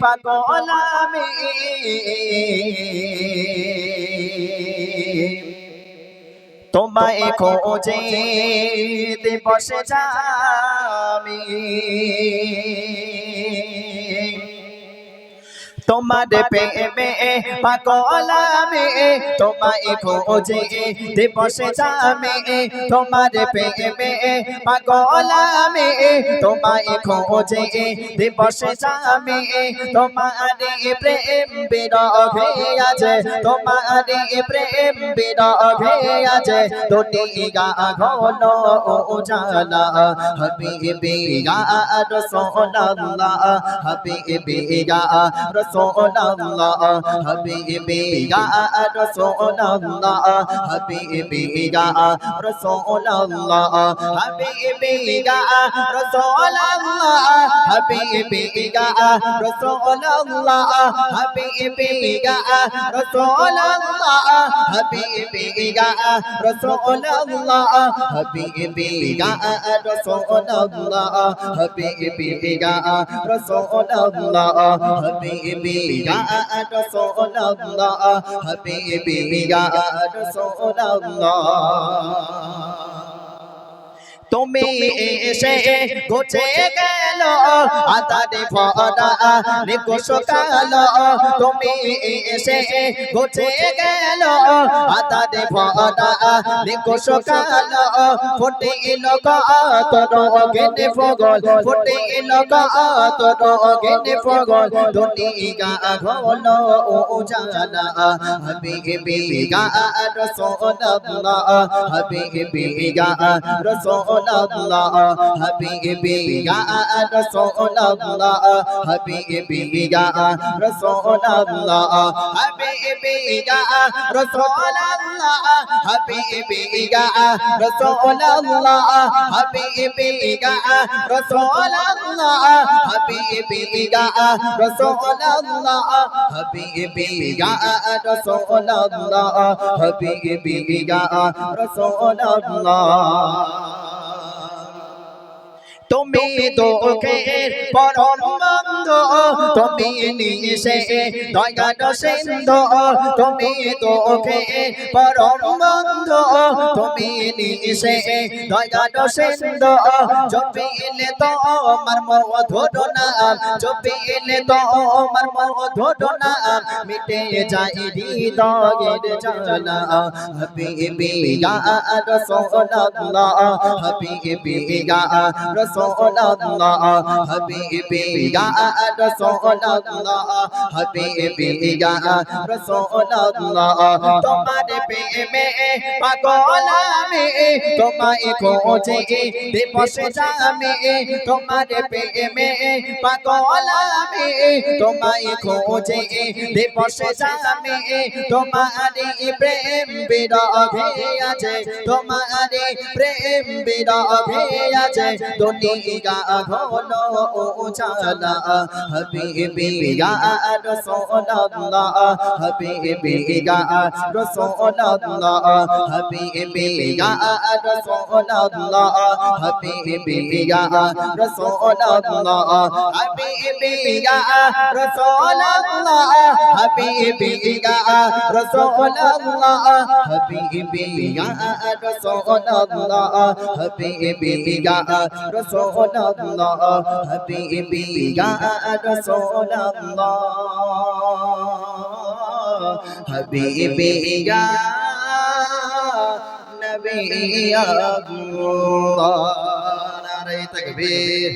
পাগল আমি তোমায় খোঁজে বসে যামি তোমার প্রেমে পাগল আমি তোমায় খোঁজে বসে যামি তোমার প্রেমে পাগল আমি তোমায় খোঁজে বসে যামি তোমার প্রেম বিরহে আছে তোমার প্রেম বিরহে আছে দুনিয়া ঘন উজালা হাবিবি ইয়া রাসূলুল্লাহ হাবিবি ইয়া রাসূলুল্লাহ হাবিবি ইয়া রাসূলুল্লাহ হাবিবি ইয়া রাসূলুল্লাহ হাবিবি ইয়া রাসূলুল্লাহ হাবিবি ইয়া রাসূলুল্লাহ হাবিবি ইয়া রাসূলুল্লাহ হাবিবি ইয়া রাসূলুল্লাহ হাবিবি ইয়া রাসূলুল্লাহ হাবিবি ইয়া রাসূলুল্লাহ হাবিবি ইয়া রাসূলুল্লাহ হাবিবি ইয়া রাসূলুল্লাহ তুমি এসে ঘুচে গেল আতারে ভরা নিকোষ কালো তুমি এসে ঘুচে গেল আতারে ভরা নিকোষ কালো ফুটে এলো তোর গেনে ফগল ফুটে এলো তোর গেনে ফগল দুনিয়া ঘন উজালা হাবিবি ইয়া রাসূলুল্লাহ হাবিবি ইয়া রাসূলুল্লাহ হাবিবি ইয়া রাসূলুল্লাহ হাবিবি ইয়া রাসূলুল্লাহ হাবিবি ইয়া রাসূলুল্লাহ হাবিবি ইয়া রাসূলুল্লাহ হাবিবি ইয়া রাসূলুল্লাহ হাবিবি ইয়া রাসূলুল্লাহ হাবিবি ইয়া রাসূলুল্লাহ হাবিবি ইয়া রাসূলুল্লাহ তুমি দুঃখের পরম বন্ধু তুমি নিশে দয়ার সিন্ধু তুমি দুঃখের পরম বন্ধু তুমি নিশে দয়ার সিন্ধু জপিলে তোমার মধুর নাম জপিলে তোমার মধুর নাম মিটে যায় হৃদয়ের জ্বালা হাবিবি ইয়া রাসূলুল্লাহ হাবিবি ইয়া রাসূলুল্লাহ হাবিবি ইয়া রাসূলুল্লাহ হাবিবি ইয়া রাসূলুল্লাহ তোমার প্রেমে পাগল আমি তোমায় খোঁজে বসে যামি তোমার প্রেমে পাগল আমি তোমায় খোঁজে বসে যামি তোমার প্রেম বিরহে আছে তোমার প্রেম বিরহে আছে দুনিয়া ঘন উজালা হাবিবি ইয়া রাসূলুল্লাহ হাবিবি ইয়া রাসূলুল্লাহ হাবিবি ইয়া রাসূলুল্লাহ হাবিবি ইয়া রাসূলুল্লাহ হাবিবি ইয়া রাসূলুল্লাহ হাবিবি ইয়া রাসূলুল্লাহ হাবিবি ইয়া রাসূলুল্লাহ হাবিবি ইয়া রাসূলুল্লাহ হাবিবি ইয়া রাসূলুল্লাহ হাবিবি ইয়া নবী আল্লাহ নারে তাকবীর